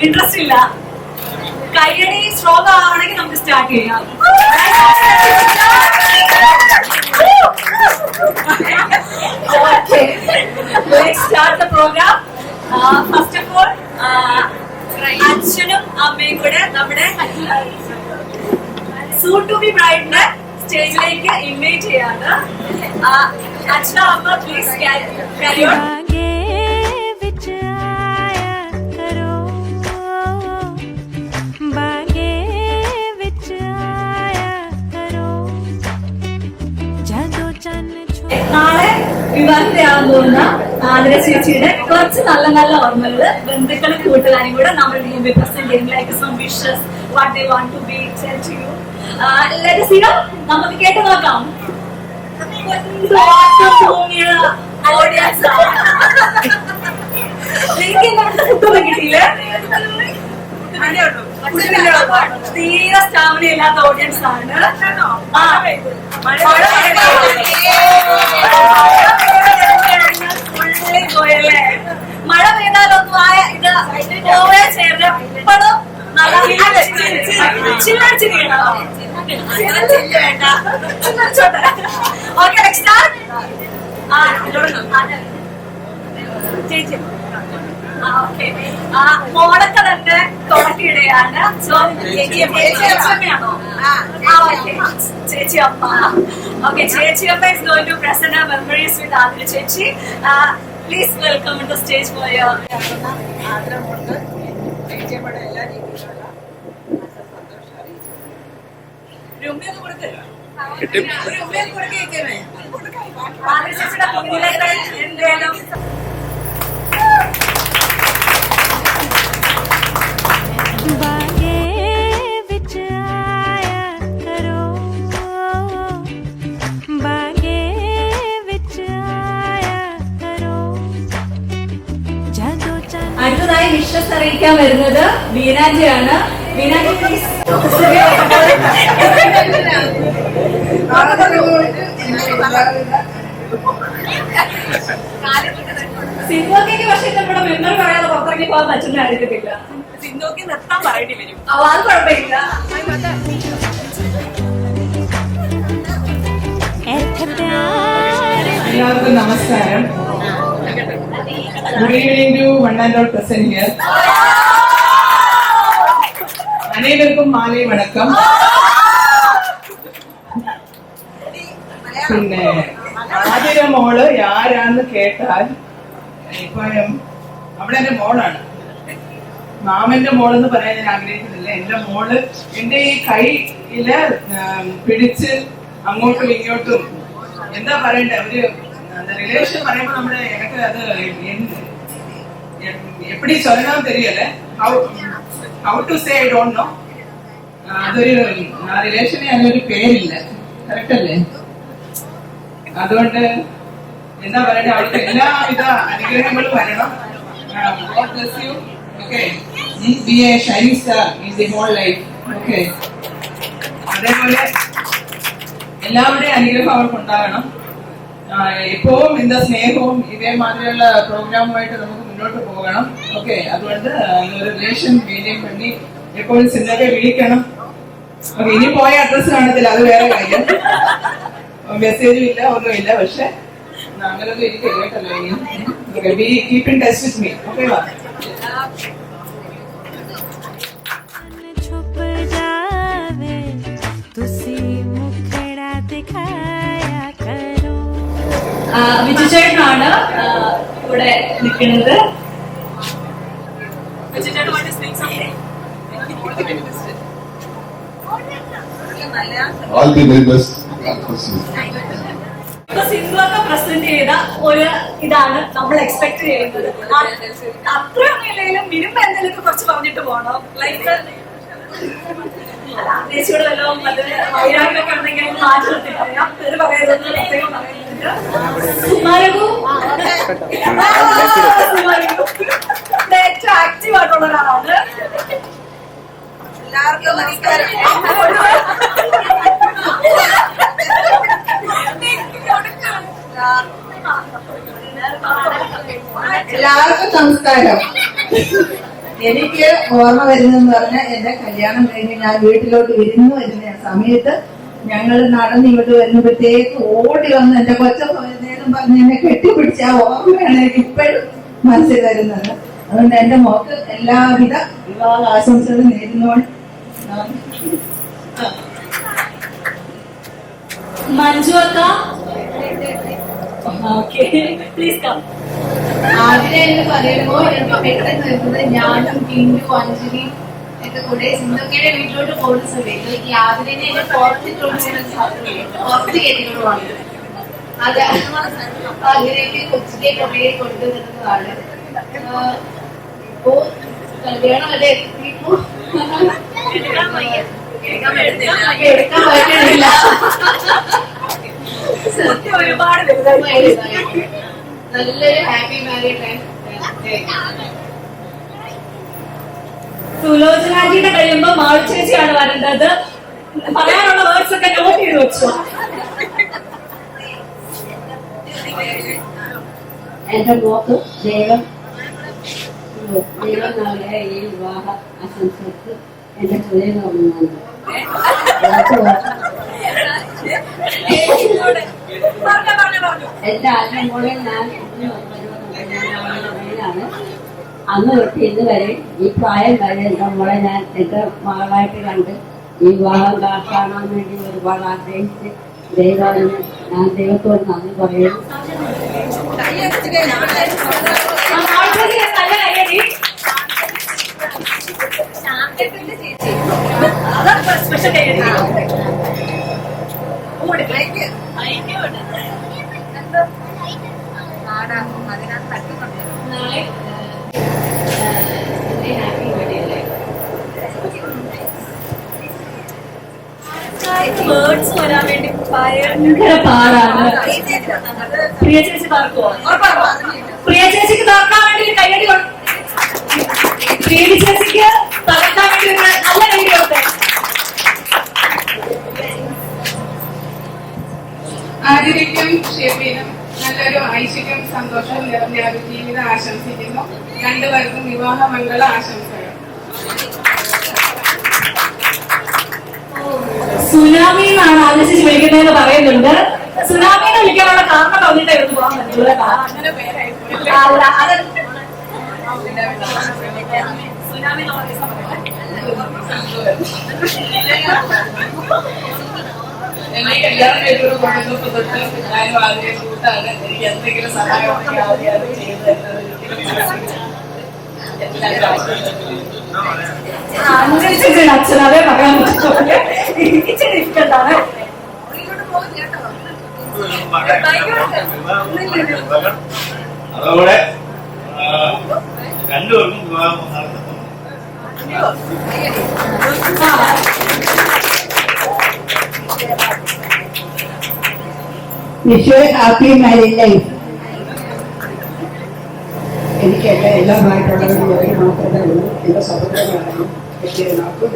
Interest ഇല്ല. കൈയടി strong ആവണമെങ്കിൽ നമുക്ക് സ്റ്റാർട്ട് ചെയ്യാം. Okay, let's start the program. First of all, അച്ഛനും അമ്മയും കൂടെ നമ്മുടെ സൂൺ ടു ബി ബ്രൈഡിനെ സ്റ്റേജിലേക്ക് ഇൻവൈറ്റ് ചെയ്യാണ്. അച്ഛനും അമ്മ പ്ലീസ് carry on. നാളെ വിവാഹിതയാകാൻ പോകുന്ന ആതിര ചേച്ചിയുടെ കുറച്ച് നല്ല നല്ല ഓർമ്മകള് ബന്ധുക്കളും കൂട്ടുകാരും കൂടെ നമ്മൾ പ്രസന്റ് ചെയ്യും. Like some wishes what they want to be tell to you. Let us hear. നമുക്ക് കേട്ട് നോക്കാം. ഓഡിയൻസ് എനിക്ക് നമ്മുടെ കുട്ടൊന്നും കിട്ടിയില്ല. തീരെ സ്റ്റാമിന ഇല്ലാത്ത ഓഡിയൻസ് ആണ്. പോയല്ലേ മഴ പെയ്താലൊന്നും ആയ ഇത് പോയ ചേർന്ന് ഇപ്പോഴും ചില്ലടിച്ച് വീണോ. ഓക്കെ നെക്സ്റ്റ് ചേച്ചി മോളൊക്കെ തന്നെ തുടക്കിയിടുകയാണ്. സോ ചേച്ചിയമ്മയാണോ? ചേച്ചി അമ്മ. ഓക്കെ, ചേച്ചി അമ്മ is going to present her memories with Athira ചേച്ചി. Please welcome to the stage for your ആദരമുണ്ട്. ചേച്ചിയമ്മയുടെ എല്ലാ രീതിയിലുള്ള സന്തോഷം അറിയിച്ചു. ഒരു ഉമ്മയൊന്നും കൊടുക്കില്ല. ഒരു ഉമ്മയൊന്നും കൊടുക്കേമേ ആതിര ചേച്ചിയുടെ കുഞ്ഞിലേക്ക് എന്തേലും അടുത്തതായി വിശ്വസ് അറിയിക്കാൻ വരുന്നത് വീനാജിയാണ്. വീനാജി പ്ലീസ്. സിന്ധുക്ക് പക്ഷേ നമ്മുടെ മെമ്പർ പറയാതെ പുറത്തിറങ്ങി പോകാൻ പറ്റുന്ന അറിയത്തില്ല. സിന്ധുക്ക് നിർത്താൻ പറയേണ്ടി വരും. അത് കുഴപ്പമില്ല. എല്ലാവർക്കും നമസ്കാരം. Good evening to one and all present here. അനേവർക്കും മാലൈ വണക്കം. പിന്നെ ആതിര മോള് ആരാന്ന് കേട്ടാൽ ഇപ്പൊ അവിടെ എന്റെ മോളാണ്. മാമന്റെ മോളെന്ന് പറയാൻ ഞാൻ ആഗ്രഹിക്കുന്നില്ല. എന്റെ മോള് എന്റെ ഈ കൈയില് പിടിച്ച് അങ്ങോട്ടും ഇങ്ങോട്ടും എന്താ പറയണ്ടേ, ഒരു റിലേഷൻ പറയുമ്പോ നമ്മുടെ എനിക്ക് അത് എപ്പടി ചൊല്ലണം തെരിയല്ലേ, how to say I don't know. അതൊരു ആ റിലേഷനെ അതിനൊരു പേരില്ല, കറക്റ്റ് അല്ലേ? അതുകൊണ്ട് എന്താ പറയണ്ടേ, അവിടുത്തെ എല്ലാവിധ അനുഗ്രഹങ്ങളും വരണം. God bless you. Okay. Be a shining star in the whole life. Okay. അതേപോലെ എല്ലാവരുടെയും അനുഗ്രഹം അവർക്ക് ഉണ്ടാകണം. എപ്പോഴും എന്താ സ്നേഹവും ഇതേമാതിരിയുള്ള പ്രോഗ്രാമുമായിട്ട് നമുക്ക് മുന്നോട്ട് പോകണം. ഓക്കെ, അതുകൊണ്ട് ഒരു റിലേഷൻ മെയിൻറ്റെയിൻ വേണ്ടി എപ്പോഴും സിന്ധുക്കെ വിളിക്കണം. ഓക്കെ, ഇനി പോയ അഡ്രസ് കാണത്തില്ല, അത് വേറെ കാര്യം. മെസ്സേജും ഇല്ല, ഒന്നുമില്ല. പക്ഷെ അങ്ങനൊന്നും എനിക്ക് കേട്ടല്ലോ. ഇനി keep in touch with me. Okay, വാ. വിജു ചേട്ടനാണ് ഇവിടെ നിൽക്കുന്നത്. സിന്ധുവൊക്കെ പ്രസന്റ് ചെയ്ത ഒരു ഇതാണ് നമ്മൾ എക്സ്പെക്ട് ചെയ്യുന്നത്. അത്രയൊന്നും ഇല്ലെങ്കിലും മിനിമം എന്തെങ്കിലും കുറച്ച് പറഞ്ഞിട്ട് പോകണം. ലൈക്ക് ചേച്ചിയോട് വല്ലതും അത് വൈരാഗ്യമൊക്കെ ഉണ്ടെങ്കിൽ മാറ്റത്തില്ല. ഞാൻ പേര് പറയുന്നത് പ്രത്യേകം പറയുന്നുണ്ട്. ഏറ്റവും ആക്റ്റീവ് ആയിട്ടുള്ള ഒരാളാണ്. എല്ലാവർക്കും നമസ്കാരം. എല്ലാവർക്കും നമസ്കാരം. എനിക്ക് ഓർമ്മ വരുന്നതെന്ന് പറഞ്ഞാൽ എന്റെ കല്യാണം കഴിഞ്ഞ് ഞാൻ വീട്ടിലോട്ട് വിരുന്ന് വരുന്ന സമയത്ത് ഞങ്ങൾ നടന്ന് ഇങ്ങോട്ട് വരുമ്പോഴത്തേക്ക് ഓടി വന്ന് എന്റെ കൊച്ചേന്നും പറഞ്ഞ് എന്നെ കെട്ടിപ്പിടിച്ച ആ ഓർമ്മയാണ് എനിക്ക് ഇപ്പോഴും മനസ്സിൽ വരുന്നത്. അതുകൊണ്ട് എന്റെ മോക്ക് എല്ലാവിധ വിവാഹ ആശംസകളും നേരുന്നോണ്ട് മഞ്ജു അക്ക, ഓക്കെ പ്ലീസ് കം. ആതിര എന്ന് പറയുമ്പോ എനിക്ക് പെട്ടെന്ന് വരുന്നത് ഞാനും ടിൻഡു അഞ്ജലി എന്റെ കൂടെ സിന്ധുക്കയുടെ വീട്ടിലോട്ട് പോകുന്ന സമയത്ത് ഈ ആതിരനെ എന്നെ പുറത്ത് കയറ്റിക്കൊണ്ട് വന്നത്. അത് അതിലേക്ക് കൊച്ചിലെ കുറേ കൊണ്ടുവരുന്നതാണ്. ഇപ്പോ കല്യാണം വരെ എത്തിയപ്പോ എടുക്കാൻ പറ്റണില്ല. സത്യം ഒരുപാട് വലുതായി. നല്ലൊരു ഹാപ്പി മാരീഡ് ലൈഫ്. സുലോചനാജിയുടെ കഴിയുമ്പോ മാളു ചേച്ചിയാണ് വരേണ്ടത്. പറയാനുള്ള വേർഡ്സ് ഒക്കെ നോട്ട് ചെയ്ത് വെച്ചു. എന്റെ മോക്ക് ദൈവം നൽകിയ ഈ വിവാഹ ആശംസക്ക് എന്റെ ഹൃദയം തുറന്നുണ്ട്. എന്റെ ആദ്യ മോളെ ഞാൻ അന്ന് തൊട്ട് ഇന്ന് വരെ ഈ പ്രായം വരെ എന്റെ മോളെ ഞാൻ എന്റെ മകളായിട്ട് കണ്ട് ഈ വിവാഹം കാണാൻ വേണ്ടി ഒരുപാട് ആഗ്രഹിച്ച് ഞാൻ ദൈവത്തോട് നന്ദി പറയുന്നു. സ്പെഷ്യൽ കൈയടി. വേർഡ്സ് വരാൻ വേണ്ടി ഭയങ്കര പാടാണ്. പ്രിയ ചേച്ചി തർക്കുവോ? പ്രിയ ചേച്ചിക്ക് തർക്കാൻ വേണ്ടി ഒരു കൈയടി കൊടുക്കും. പ്രിയ ചേച്ചിക്ക് തർക്കാൻ വേണ്ടി ഒരു നല്ല കൈയടി കൊടുത്തേ. ആതിരയ്ക്കും ഷെബീനും നല്ലൊരു ഐശ്വര്യം സന്തോഷവും നിറഞ്ഞ ഒരു ജീവിതം ആശംസിക്കുന്നു. രണ്ടുപേർക്കും വിവാഹ മംഗള ആശംസകൾ. സുനാമി എന്നാണ് ആദ്യ ചേച്ചി വിളിക്കുന്നതെന്ന് പറയുന്നുണ്ട്. സുനാമിനെ വിളിക്കാനുള്ള കാരണം പറഞ്ഞിട്ടേ എടുത്ത് പോകാൻ പറ്റുള്ളൂ. സുനാമി എന്നെ കല്യാണം കഴിച്ചോട് കൊണ്ടുവന്നപ്പോ തൊട്ട് ഞാനും ആദ്യം കൂട്ടാണ്. എനിക്ക് എന്തെങ്കിലും സഹായമൊക്കെ ആദ്യം ചെയ്തു തരുന്നത്. അച്ഛനതേ പറയാൻ പറ്റുള്ളൂ. ഇച്ചിരി ഡിഫിക്കൽട്ടാണ്. അതോടെ രണ്ടുപേർക്കും വിവാഹം നടത്തുന്നു. Wish you happy married life. എനിക്ക് എല്ലാമായിട്ടുള്ളവരും മാത്രമേ ഉള്ളൂ. എന്റെ സഹോദരനായാലും കെട്ടിയനാക്കും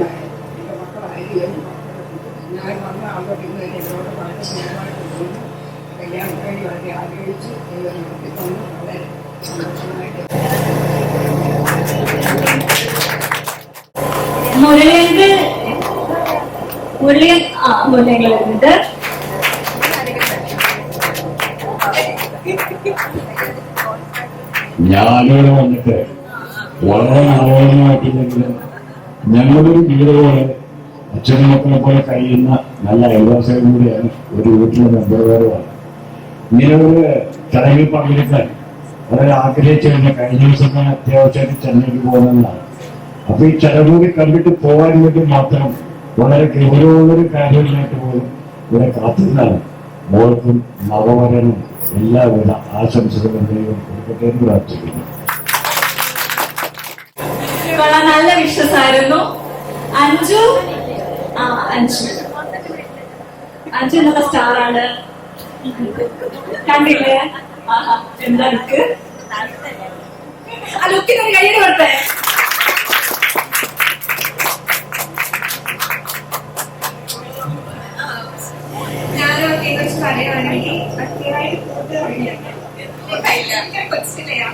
എന്റെ മക്കളായാലും ഞാൻ വന്ന അങ്ങോട്ട് ഇന്ന് എന്നോട് വളരെ സ്നേഹമായിട്ട് തോന്നുന്നു. കല്യാണം കഴിഞ്ഞ് വളരെ ആഗ്രഹിച്ച് നടത്തി തന്നു. വളരെ സന്തോഷമായിട്ട് മുരളിയൻ വരുന്നുണ്ട്. ഞാനിവിടെ വന്നിട്ട് വളരെ നാളോളമായിട്ടില്ലെങ്കിലും ഞങ്ങളൊരു വീട് പോലെ അച്ഛനും മക്കളെ പോലെ കഴിയുന്ന നല്ല അയൽവാസികളും കൂടിയാണ് ഒരു വീട്ടിലെ മെമ്പറുകാരുമാണ്. ഇങ്ങനെ ഒരു ചടങ്ങിൽ പങ്കെടുക്കാൻ വളരെ ആഗ്രഹിച്ചിരുന്ന കഴിഞ്ഞ ദിവസം ഞാൻ അത്യാവശ്യമായിട്ട് ചെന്നൈക്ക് പോകുന്നതാണ്. അപ്പൊ ഈ ചടങ്ങൂടി കണ്ടിട്ട് പോകാൻ വേണ്ടി മാത്രം വളരെ ഗൗരവമുള്ളൊരു കാര്യമായിട്ട് പോലും ഇവിടെ കാത്തിരുന്നാണ്. മോൾക്കും നവവരനും എല്ലാവിധ ആശംസകളും ദൈവം കൊടുക്കട്ടെ എന്ന് പ്രാർത്ഥിക്കുന്നു. നല്ല വിശ്വാസമായിരുന്നു. അഞ്ജു അഞ്ജു എന്നുള്ള സ്റ്റാറാണ്. കണ്ടില്ലേ? എന്താ ലുക്ക്? ആ ലുക്കിനൊരു കയ്യടി കൊടുത്തേ. ഞാനൊക്കെ കുറിച്ച് പറയുകയാണെങ്കിൽ സത്യമായിട്ട് കൊച്ചിലെയാ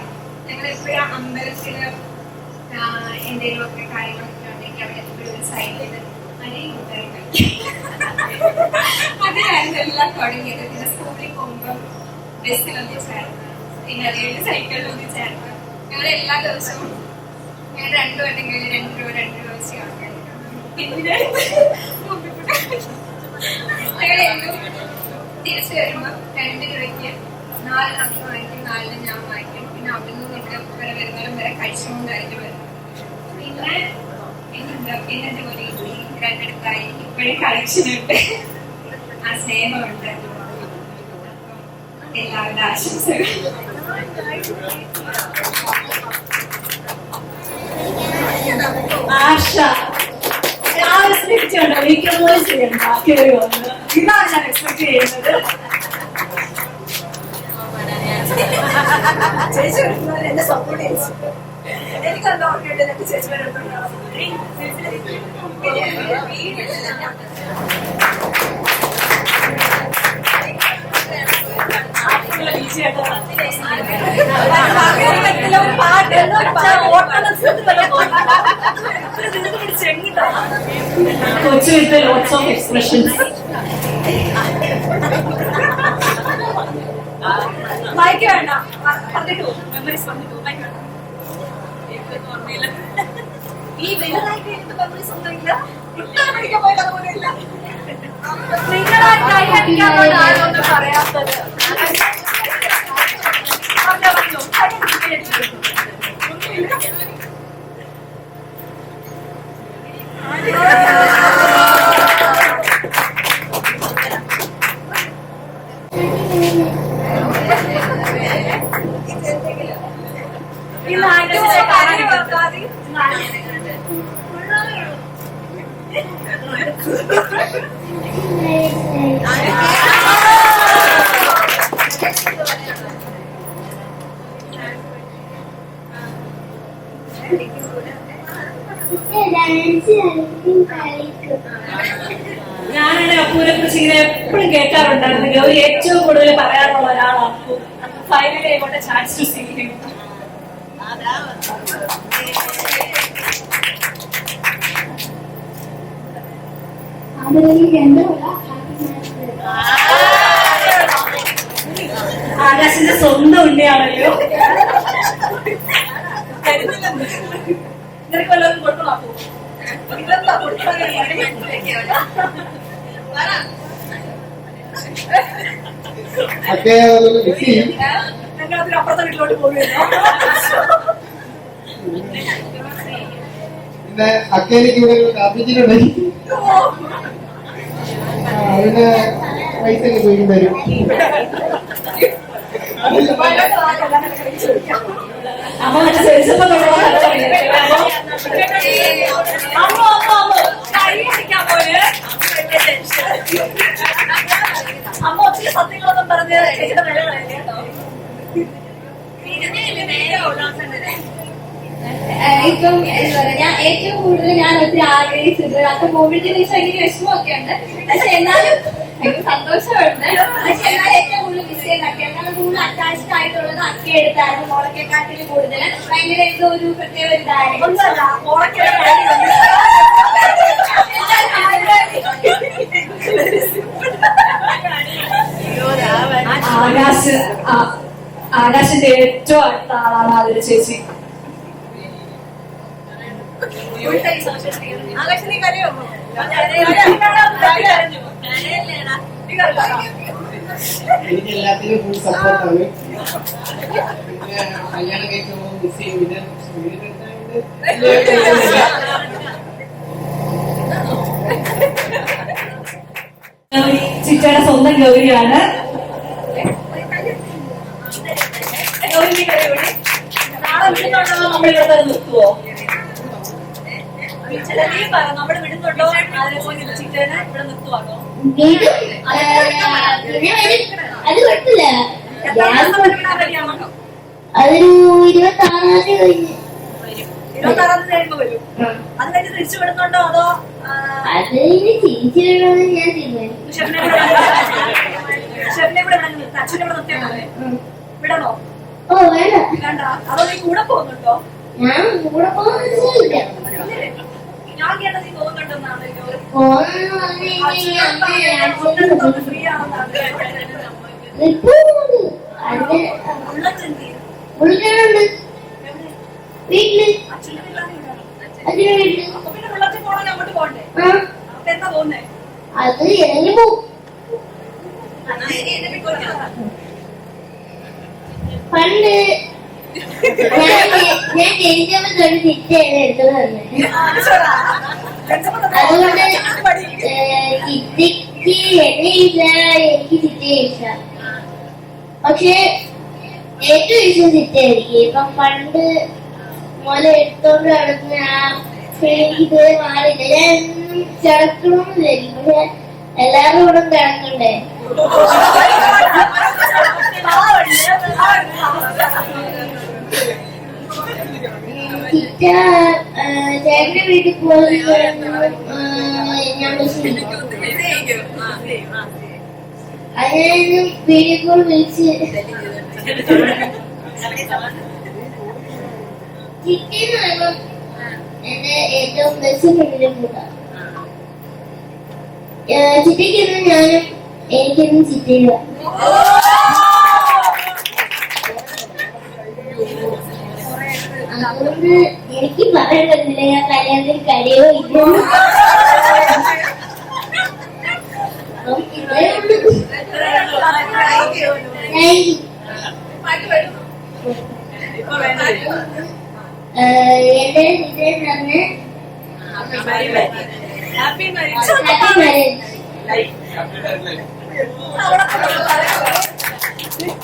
ഞങ്ങൾ എപ്പോഴും അമ്പലത്തില് എന്തെങ്കിലുമൊക്കെ കാര്യങ്ങളൊക്കെ ഉണ്ടെങ്കിൽ അവിടെ എപ്പോഴും ഒരു സൈഡിൽ അതിനായിരുന്നു എല്ലാം തുടങ്ങിയത്. പിന്നെ സ്കൂളിൽ പോകുമ്പോൾ ബസ്സിലൊന്നും ചേർന്ന്, പിന്നെ അതേപോലെ സൈക്കിളിലൊന്നും ചേർന്ന് ഞങ്ങൾ എല്ലാ ദിവസവും ഞാൻ 2 വണ്ടെങ്കിൽ 2 രൂപ വെച്ച് പിന്നെ ഞങ്ങളെന്നും തിരിച്ചു വരുമ്പോൾ 2 രൂപയ്ക്ക് 4 നമുക്ക് വാങ്ങിക്കും, 4 ഞാൻ വാങ്ങിക്കും. പിന്നെ അവിടെ നിന്ന് ഇവിടെ വരുന്നവരും വരെ കഴിച്ചുകൊണ്ടായിരിക്കും വരുന്നത്. പിന്നെ പിന്നെ ജോലി കിട്ടി, 2 അടുത്തായി, ഇപ്പോഴും കളക്ഷനുണ്ട്, ആ സ്നേഹമുണ്ട്. എല്ലാവരുടെ ആശംസകൾ. ആശ രാവിലെ സ്നേഹിച്ചുണ്ടോ വീക്കെൻഡ് ചെയ്യണ്ട കയറി വന്ന് ഇതാണ് ഞാൻ എക്സ്പെക്ട് ചെയ്യുന്നത്. ചേച്ചി വരുന്നവർ എന്നെ സപ്പോർട്ട് ചെയ്തു. എനിക്കെന്താ ഓർമ്മയുണ്ട് എനിക്ക് ചേച്ചി വരുന്നുണ്ടാവും. കൊച്ചു with lots of expressions. Mic വേണ്ട, പറഞ്ഞിട്ടു മെമ്മറീസ് പറഞ്ഞിട്ടു. മൈക്ക് വേണ്ട, ഈ വലുതായിട്ട് എനിക്ക് മെമ്മറീസ് ഒന്നുമില്ല. കുട്ടികളെ പഠിക്കാൻ പോയിട്ട് അതുപോലെ ഇല്ല. നിങ്ങളായി കൈ അടിക്കാൻ കൊണ്ട് ആരൊന്നും പറയാത്തത്. ഞാനാണ് അപ്പൂരെ കുറിച്ച് ഇങ്ങനെ എപ്പോഴും കേൾക്കാറുണ്ടായിരുന്നു. ഗൗരി ഏറ്റവും കൂടുതൽ പറയാനുള്ള ഒരാളാണ് Appu. Finally I got a chance to see him. ആകാശിന്റെ സ്വന്തം ഉണ്ണിയാണല്ലോ. നിനക്ക് വല്ലതും കൊടുക്കണോ? ഞങ്ങൾ അപ്പുറത്തെ വീട്ടിലോട്ട് പോകുകയോ പിന്നെ അക്കേലേക്ക് ഇവിടെ കാപ്പിച്ചിട്ടുണ്ടായി. അതിന് പൈസ ചോദിക്കും തരും. അമ്മ അമ്മ ഒത്തിരി സത്യങ്ങളൊന്നും പറഞ്ഞ് ചേച്ചിയുടെ വില കളയല്ലേ കേട്ടോ. ഇപ്പം എന്താ പറയാ, ഞാൻ ഏറ്റവും കൂടുതൽ ഞാൻ ഒത്തിരി ആഗ്രഹിച്ചത് അപ്പൊ കോവിഡിന് ശേഷം എനിക്ക് വിഷമമൊക്കെ ഉണ്ട്. പക്ഷെ എന്നാലും എനിക്ക് സന്തോഷമുണ്ട്. പക്ഷെ എന്നാലും ഏറ്റവും കൂടുതൽ മിസ് ചെയ്യുന്ന അക്ക, കാരണം കൂടുതൽ അറ്റാച്ച്ഡ് ആയിട്ടുള്ളത് അക്ക എടുത്തായിരുന്നു. മോളക്കെക്കാട്ടിൽ കൂടുതൽ ഭയങ്കര എന്തോ ഒരു പ്രത്യേക ഒരു ഇതായിരുന്നു. ആകാശിന്റെ ഏറ്റവും അടുത്ത ആളാണ് ആതിര ചേച്ചി. എനിക്ക് എല്ലാത്തിനും ഫുൾ സപ്പോർട്ടാണ്. പിന്നെ കല്യാണം കഴിക്കുമ്പോൾ മിസ് ചെയ്യും. പിന്നെ ചിറ്റയുടെ സ്വന്തം ഗൗരിയാണ്. നാളെ വിടുന്നുണ്ടോ? നമ്മളിവിടെ നിർത്തുവോ? നമ്മള് വിടുന്നുണ്ടോ? ചിറ്റേനെ ഇവിടെ നിർത്തുവാണോ? അത് കുഴപ്പമില്ല. അതൊരു 26 കഴിഞ്ഞ് 26 കഴിയുമ്പോ വരും. അത് കഴിഞ്ഞ് തിരിച്ചു വിടുന്നുണ്ടോ? അതോ അത് തിരിച്ചിടണമെന്ന് ഞാൻ തീരുമാനിക്കും. ഷെഫിനെ ഇവിടെ അച്ഛനെ ഇവിടെ നിർത്തിയാ പോലെ വിടണോ? ഓ വേണ്ട. വേണ്ട. അതോ നീ കൂടെ പോകുന്നുണ്ടോ? ഞാൻ കൂടെ പോകുന്നില്ല. ഞാൻ കേട്ടത് നീ പോകുന്നുണ്ടെന്നാണ് പോകാന്ന് പറഞ്ഞു കഴിഞ്ഞാൽ ഫ്രീ ആണെന്നാണ് ഇപ്പൊ അതിന് ഉള്ളിലുണ്ട് വീട്ടില് അതിന് വീട്ടില് പിന്നെ വെള്ളത്തിൽ പോകണമെങ്കിൽ അങ്ങോട്ട് പോകണ്ടേ? ആ അപ്പൊ എന്താ പോകുന്നേ? അത് ഇറങ്ങി പോവും. പണ്ട് ഞാൻ ജനിച്ചപ്പോ തൊട്ട് ചിറ്റയാണ് എടുത്തത് തന്നെ. അതുകൊണ്ട് ചിറ്റയ്ക്ക് എന്നെ ഇല്ല, എനിക്ക് ചിറ്റയെ ഇല്ല. പക്ഷെ ഏറ്റവും ഇഷ്ടം ചിറ്റയായിരിക്കും. ഇപ്പം പണ്ട് മുല എടുത്തോണ്ട് നടക്കുന്ന ആ എനിക്ക് ഇതുവരെ മാറിയില്ല. ഞാൻ എന്നും കിടക്കണമെന്ന് വിചാരിക്കും. പക്ഷെ എല്ലാവരും കൂടെ കിടക്കണ്ടേ. ചിറ്റ ചേട്ടന്റെ വീട്ടിൽ പോയി ഞാൻ വിളിക്കും. അതിനായിരുന്നു വീഡിയോ കോൾ വിളിച്ച് ചിറ്റെന്ന് പറയുമ്പം എന്റെ ഏറ്റവും ബെസ്റ്റ് ഫ്രണ്ടിന്റെ കൂട്ടാ. ചിറ്റയ്ക്കൊന്നും ഞാനും എനിക്കൊന്നും ചിറ്റയില്ല. അതുകൊണ്ട് എനിക്ക് പറയാൻ പറ്റില്ല ഞാൻ കല്യാണത്തിന് കഴിയോ ഇല്ല. ഇത്രയേ ഉള്ളൂ. എന്റെ ചിറ്റെന്ന് പറഞ്ഞ് ഹാപ്പി മാരേജ്.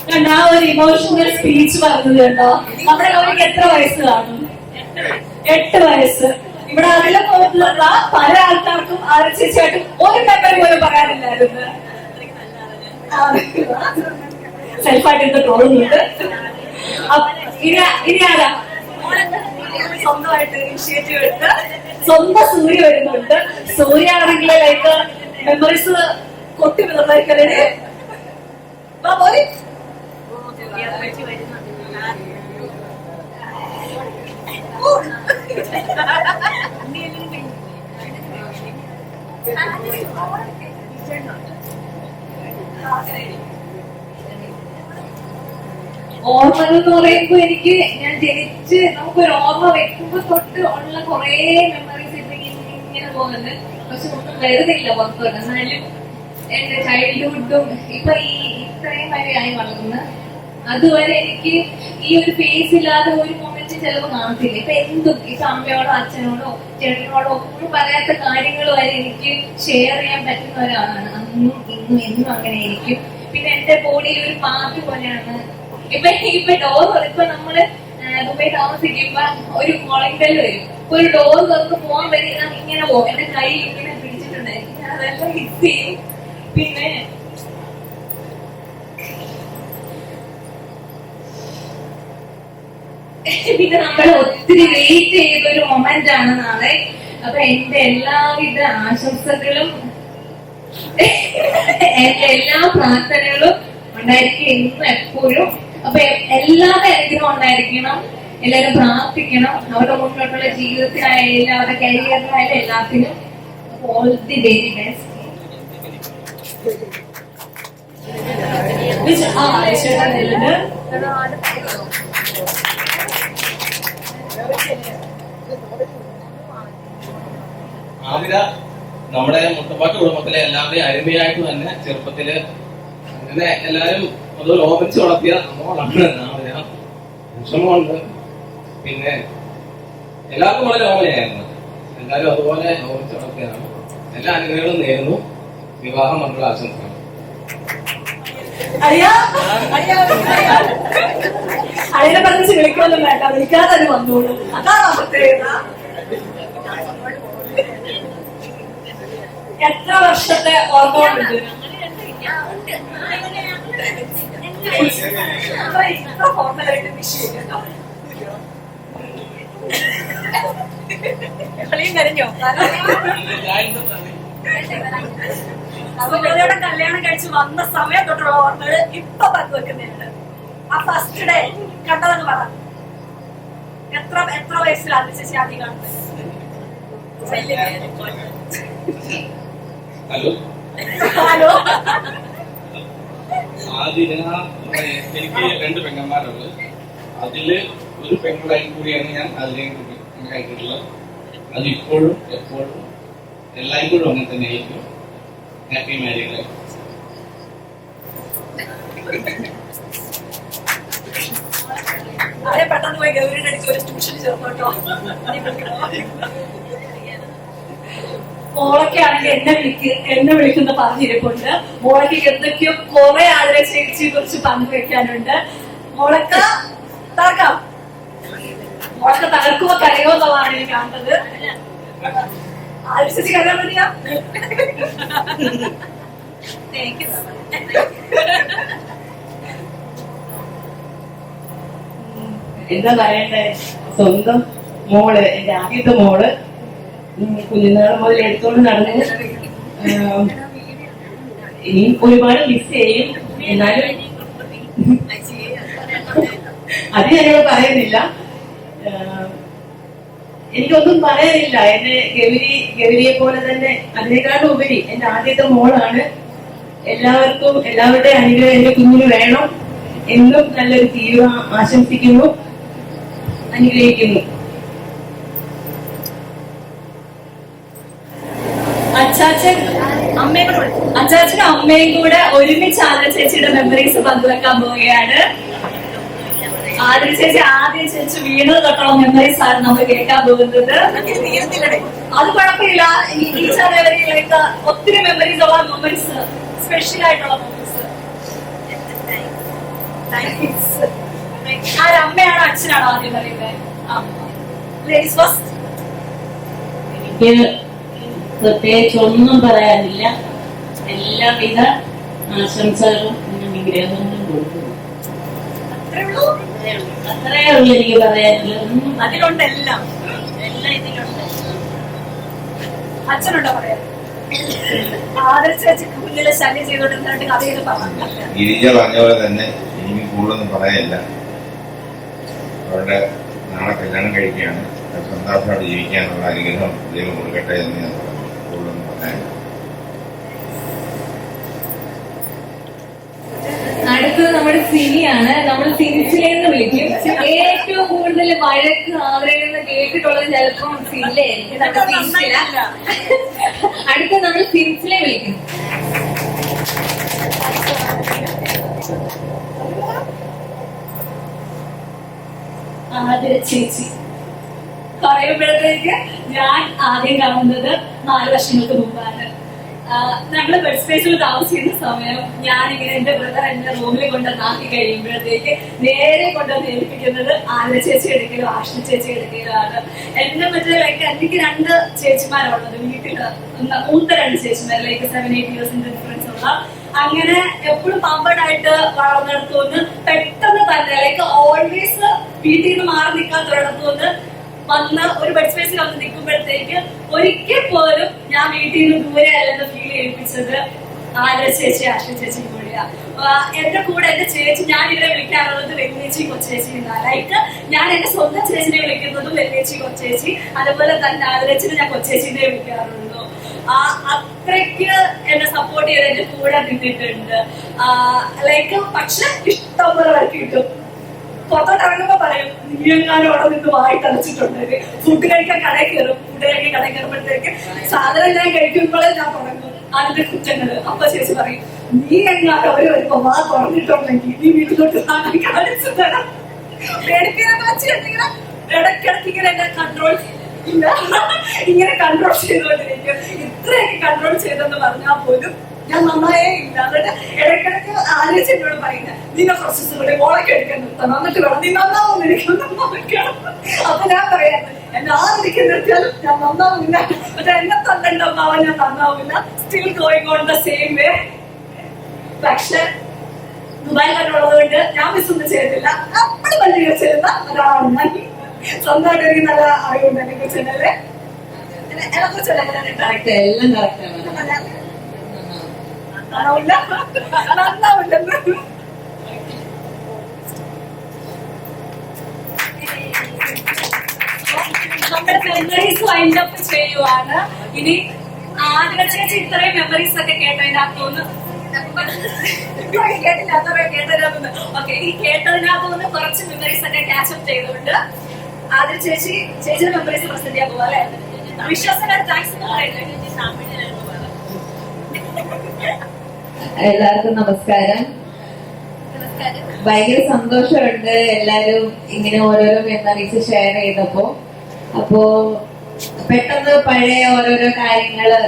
കണ്ടാ ഒരു ഇമോഷണൽ സ്പീച്ച് പറഞ്ഞത് കേട്ടോ. നമ്മുടെ ലോകയ്ക്ക് എത്ര വയസ്സ് കാണും? 8 വയസ്സ്. ഇവിടെ അതിലെ പോയിട്ടുള്ള പല ആൾക്കാർക്കും ആർച്ചേച്ചായിട്ടും ഒരു മെമ്മറി പോലും പറയാനില്ലായിരുന്നു. സെൽഫായിട്ട് എടുത്ത് തോന്നുന്നുണ്ട്. ഇനി ആരാ സ്വന്തമായിട്ട് ഇനിഷ്യേറ്റീവ് എടുത്ത് സ്വന്തം സൂര്യ വരുന്നുണ്ട്. സൂര്യ ആണെങ്കിൽ ലൈക്ക് മെമ്മറീസ് കൊട്ടി വിളർന്നേക്കലേ. ഓർമ്മകൾ എന്ന് പറയുമ്പോ എനിക്ക് ഞാൻ ജനിച്ച് നമുക്കൊരു ഓർമ്മ വെക്കുമ്പോ തൊട്ട് ഉള്ള കൊറേ മെമ്മറീസ് ഇങ്ങനെ പോകുന്നുണ്ട്. പക്ഷെ ഒന്നും വരുന്നില്ല പുറത്തോട്ട്. എന്നാലും എന്റെ ചൈൽഡ്ഹുഡും ഇപ്പൊ ഈ ഇത്രയും വരെ ആയി വളർന്ന് അതുവരെ എനിക്ക് ഈ ഒരു ഫേസ് ഇല്ലാതെ ഒരു മൊമെന്റ് ചിലപ്പോൾ കാണത്തില്ല. ഇപ്പൊ എന്തും ഇപ്പൊ അമ്മയോടോ അച്ഛനോടോ ചേട്ടനോടോ ഒന്നും പറയാത്ത കാര്യങ്ങൾ വരെ എനിക്ക് ഷെയർ ചെയ്യാൻ പറ്റുന്ന ഒരാളാണ്. അന്നും ഇന്നും എന്നും അങ്ങനെ ആയിരിക്കും. പിന്നെ എന്റെ ബോഡിയിൽ ഒരു പാർട്ട് പോലെയാണ്. ഇപ്പൊ ഡോർ ഇപ്പൊ നമ്മള് ദുബൈ താമസിക്കുമ്പോ ഒരു കോളിംഗ് ബെൽ വരും. ഒരു ഡോർ തുറന്ന് പോകാൻ വരിക ഇങ്ങനെ പോകും. എന്റെ കൈ ഇങ്ങനെ പിടിച്ചിട്ടുണ്ടായിരിക്കും. ഞാൻ അതെല്ലാം ഹിറ്റ് ചെയ്യും. പിന്നെ നമ്മൾ ഒത്തിരി വെയിറ്റ് ചെയ്തൊരു മൊമെന്റ് ആണ് നാളെ. അപ്പൊ എന്റെ എല്ലാവിധ ആശംസകളും എന്റെ എല്ലാ പ്രാർത്ഥനകളും ഉണ്ടായിരിക്കും എന്നും എപ്പോഴും. അപ്പൊ എല്ലാവരുടെ അനുഗ്രഹം ഉണ്ടായിരിക്കണം. എല്ലാവരും പ്രാർത്ഥിക്കണം അവരുടെ മുന്നോട്ടുള്ള ജീവിതത്തിനായാലും അവരുടെ കരിയറിനായാലും എല്ലാത്തിനും. All the very best. Athira നമ്മുടെ മുട്ടപ്പാട്ട് കുടുംബത്തിലെ എല്ലാവരെയും അരുമയായിട്ട് തന്നെ ചെറുപ്പത്തില് അങ്ങനെ എല്ലാരും അതുപോലെ ഓമനിച്ച് വളർത്തിയ മോളാണ് ആതിര. വിഷമമുണ്ട്. പിന്നെ എല്ലാവർക്കും വളരെ ഓമനയായിരുന്നു. എല്ലാവരും അതുപോലെ ഓമനിച്ച് വളർത്തിയതാണ്. എല്ലാ അനുഗ്രഹങ്ങളും നേരുന്നു. വിവാഹ മംഗള ആശംസകൾ. അളിയെ പറഞ്ഞ് വിളിക്കൊന്നും വേണ്ട, വിളിക്കാതെ അത് വന്നോളൂ. അതാണ് പ്രത്യേകത. എത്ര വർഷത്തെ ഓർമ്മകളുണ്ട്? ഇത്ര ഫോർമലായിട്ട് വിഷയം കളിയും കരഞ്ഞോ? സൗന്ദര്യയുടെ കല്യാണം കഴിച്ച് വന്ന സമയം തൊട്ടുള്ള ഓർമ്മകൾ ഇപ്പൊ പങ്കുവെക്കുന്നുണ്ട്. ആ ഫസ്റ്റ് ഡേ കണ്ടതെന്ന് പറ. എത്ര വയസ്സിൽ ആദ്യ ചേച്ചി ആദ്യം കാണുന്നത്? Hello hello. ആദ്യം എനിക്ക് 2 പെങ്ങന്മാരുണ്ട്. അതില് ഒരു പെങ്ങളായി കൂടിയാണ് ഞാൻ അതിലേക്ക് കണ്ടിട്ടുള്ളത്. അത് ഇപ്പോഴും എപ്പോഴും എല്ലായ്പ്പോഴും അങ്ങനെ തന്നെയായിരിക്കും. Happy married life. അവരെ പെട്ടെന്ന് പോയി ഗൗരിയുടെ അടുത്ത് ഒരു ട്യൂഷന് ചേർന്നോട്ടോ. മോളൊക്കെ ആണെങ്കിൽ എന്നെ വിളിക്കുന്ന പറഞ്ഞിരിപ്പുണ്ട്. മോളൊക്കെ എന്തൊക്കെയോ കുറെ ആളുടെ ചേച്ചിയെ കുറിച്ച് പങ്കുവെക്കാനുണ്ട്. മോളൊക്കെ തകർക്കാം. മോളൊക്കെ തകർക്കുമ്പോ കരയോ എന്നുള്ളതാണ് എനിക്ക് കാണുന്നത്. ആലോചിച്ച് കരയാൻ മതിയാ. എന്താ പറയണ്ടേ, സ്വന്തം മോള്, എന്റെ ആദ്യത്തെ മോള് കുഞ്ഞുനാൾ മുതൽ എടുത്തോണ്ട് നടന്ന് ഇനി ഒരുപാട് മിസ് ചെയ്യും. എന്നാലും അത് ഞങ്ങൾ പറയുന്നില്ല. എനിക്കൊന്നും പറയാനില്ല. എന്നെ ഗൗരിയെ പോലെ തന്നെ അതിനേക്കാളും ഉപരി എന്റെ ആദ്യത്തെ മോളാണ്. എല്ലാവരുടെയും അനുഗ്രഹം എന്റെ കുഞ്ഞിന് വേണം. എന്നും നല്ലൊരു ജീവിതം ആശംസിക്കുന്നു, അനുഗ്രഹിക്കുന്നു. അച്ചാച്ചനും അമ്മയും കൂടെ ഒരുമിച്ച് ആതിര ചേച്ചിയുടെ മെമ്മറീസ് പങ്കുവെക്കാൻ പോവുകയാണ്. ആതിര ചേച്ചി ആദ്യം ചേച്ചി വീണത് തൊട്ടുള്ള മെമ്മറീസ് ആണ് നമ്മൾ കേൾക്കാൻ പോകുന്നത്. അത് കുഴപ്പമില്ല. ഒത്തിരി മെമ്മറീസ് ഉള്ള മൊമെന്റ്സ്, സ്പെഷ്യൽ ആയിട്ടുള്ള മൊമെന്റ്സ്. അമ്മയാണോ അച്ഛനാണോ ആദ്യം പറയുന്നത്? എനിക്ക് പ്രത്യേകിച്ച് ഒന്നും പറയാനില്ല. എല്ലാവിധ ആശംസകളും വിഗ്രഹങ്ങളും കൊടുക്കുന്നു. അത്രേ ഉള്ളൂ എനിക്ക് പറയാനില്ല. അതിലുണ്ട് എല്ലാം ഇതിലുണ്ട്. അച്ഛനുണ്ടോ പറയാൻ? ആദർ ചേച്ചി കുഞ്ഞിലെ ശല്യം ചെയ്തോണ്ടിരുന്നിട്ട് കഥയിൽ പറഞ്ഞു. ഗിരിജ പറഞ്ഞ പോലെ തന്നെ എനിക്ക് കൂടുതലൊന്നും പറയാനില്ല. അവരുടെ നാളെ കല്യാണം കഴിക്കുകയാണ്. സന്തോഷത്തോടെ ജീവിക്കാനുള്ള അനുഗ്രഹം ദൈവം കൊടുക്കട്ടെ എന്ന് ഞാൻ കൂടുതലൊന്നും പറയാനില്ല. അടുത്തത് നമ്മുടെ സിനിയാണ്. നമ്മൾ സിൻസിലെന്ന് വിളിക്കും. ഏറ്റവും കൂടുതൽ വഴക്ക് ആവരയിൽ നിന്ന് കേട്ടിട്ടുള്ളത് ചിലപ്പം സിനിലായിരിക്കും. അടുത്ത നമ്മൾ സിൻസിലെ വിളിക്കും. ആതിര ചേച്ചി പറയുമ്പോഴത്തേക്ക് ഞാൻ ആദ്യം കാണുന്നത് 4 വർഷങ്ങൾക്ക് മുമ്പാണ്. ഞങ്ങള് ബെഡ് സ്പേസിൽ താമസിക്കുന്ന സമയം ഞാനിങ്ങനെ എന്റെ ബ്രദർ എന്റെ റൂമിൽ കൊണ്ടുവന്നാക്കി കഴിയുമ്പോഴത്തേക്ക് നേരെ കൊണ്ടുവന്ന് ഏൽപ്പിക്കുന്നത് ആതിര ചേച്ചി എടുക്കലും ആഷ്ണി ചേച്ചി എടുക്കലുമാണ്. എന്നെ മറ്റേ എനിക്ക് 2 ചേച്ചിമാരുള്ളത് വീട്ടില്. മൂത്ത 2 ചേച്ചിമാർ 7-8 ഇയേഴ്സിന്റെ ഡിഫറൻസ് ഉള്ള. അങ്ങനെ എപ്പോഴും പമ്പേർഡായിട്ട് വളർന്നെടുത്തുകൊണ്ട് പെട്ടെന്ന് തന്നെ ഓൾവേസ് വീട്ടിൽ നിന്ന് മാറി നിൽക്കാത്തൊരിടത്തുകൊണ്ട് വന്ന് ഒരു ബെഡ് സ്പേസിൽ വന്ന് നിൽക്കുമ്പോഴത്തേക്ക് ഒരിക്കൽ പോലും ഞാൻ വീട്ടിൽ നിന്ന് ദൂരെ അല്ലെന്ന് ഫീൽ ചെയ്യിപ്പിച്ചത് ആതിര ചേച്ചി ആഷ്ണി ചേച്ചി കൂടിയാ. എന്റെ കൂടെ എന്റെ ചേച്ചി, ഞാൻ ഇവരെ വിളിക്കാറുള്ളത് വെല്ലേച്ചി കൊച്ചേച്ചി എന്നാണ്. ഞാൻ എന്റെ സ്വന്തം ചേച്ചിനെ വിളിക്കുന്നതും വെല്ലേച്ചി കൊച്ചേച്ചി, അതുപോലെ തന്നെ ആതിരച്ചിനെ ഞാൻ കൊച്ചേച്ചിനെ വിളിക്കാറുള്ളൂ. അത്രയ്ക്ക് എന്നെ സപ്പോർട്ട് ചെയ്ത് എന്റെ കൂടെ നിന്നിട്ടുണ്ട്. പക്ഷെ ഇഷ്ടം പോലെ വർക്ക് കിട്ടും. പുറത്തോട്ട് ഇറങ്ങുമ്പോ പറയും, നീയെങ്ങാനും അവിടെ നിന്ന് വായി തളിച്ചിട്ടുണ്ട്. ഫുഡ് കഴിക്കാൻ കടയിൽ കയറും. ഫുഡ് കഴിക്കാൻ കടയിൽ കയറുമ്പോഴത്തേക്ക് സാധനം ഞാൻ കഴിക്കുമ്പോഴേ ഞാൻ തുടങ്ങും അതിന്റെ കുറ്റങ്ങള്. അപ്പൊ ചേച്ചി പറയും, നീ എങ്ങാനും അവര് വരുമ്പോ വാ തുറന്നിട്ടുണ്ടെങ്കിൽ നീ വീട്ടിലോട്ട് സാധനം കാണിച്ചു തരാം. പേടിപ്പിക്കാന്ന് വെച്ചിട്ടുണ്ടെങ്കിൽ ഇടയ്ക്കിടയ്ക്ക് ഇങ്ങനെ എന്നെ കൺട്രോൾ ഇല്ല, ഇങ്ങനെ കൺട്രോൾ ചെയ്തുകൊണ്ടിരിക്കും. ഇത്രയൊക്കെ കൺട്രോൾ ചെയ്തെന്ന് പറഞ്ഞാൽ പോലും ഞാൻ നന്നായേ ഇല്ല. എന്നിട്ട് ഇടയ്ക്കിടയ്ക്ക് ആലോചിച്ചോട് പറയുന്നത്, നിന്നെ കുറച്ച് കൂടെ മോളൊക്കെ എടുക്കാൻ നിർത്തണം, എന്നിട്ട് വേണം നീ നന്നാവും, എനിക്ക് നന്നാക്കണം. അപ്പൊ ഞാൻ പറയാം, എന്നെ ആരെടുക്കാൻ നിർത്തിയാലും ഞാൻ നന്നാവില്ല. പക്ഷെ എന്നെ തന്നിട്ടുണ്ടാവാൻ ഞാൻ നന്നാവില്ല. Still going on the same way. പക്ഷെ ദുബായിലുള്ളത് കൊണ്ട് ഞാൻ മിസ്സൊന്നും ചെയ്തില്ല. അപ്പടി വലിയ ചെയ്യുന്ന ഒരാളാണ് ഞാൻ. സ്വന്തമായിട്ട് എനിക്ക് നല്ല അറിവുണ്ട് എന്നെ കുറിച്ചല്ലേ. എന്നെ കുറിച്ചല്ലേ എല്ലാം കറക്റ്റാണ്. നന്നാവില്ല. മെമ്മറീസ് വൈൻഡ് അപ്പ് ചെയ്യുവാണ്. ഇനി ആതിര ചേച്ചി ഇത്രയും മെമ്മറീസ് ഒക്കെ കേട്ടതിനകത്തുനിന്ന് കേട്ടില്ല, അത്രയും കേട്ടതിനകത്തുനിന്ന് ഓക്കെ, ഈ കേട്ടതിനകത്തുനിന്ന് കുറച്ച് മെമ്മറീസ് ഒക്കെ ക്യാച്ചപ്പ് ചെയ്തുകൊണ്ട് ആതിര ചേച്ചിയുടെ മെമ്മറീസ് പ്രസന്റ് ചെയ്യാൻ പോവാ അല്ലെ? വിശ്വാസക്കാർ താങ്ക്സ് എല്ലാവർക്കും നമസ്കാരം. ഭയങ്കര സന്തോഷമുണ്ട് എല്ലാരും ഇങ്ങനെ ഓരോരോ മെമ്മറീസ് ഷെയർ ചെയ്തപ്പോ. അപ്പോ പെട്ടെന്ന് പഴയ ഓരോരോ കാര്യങ്ങള്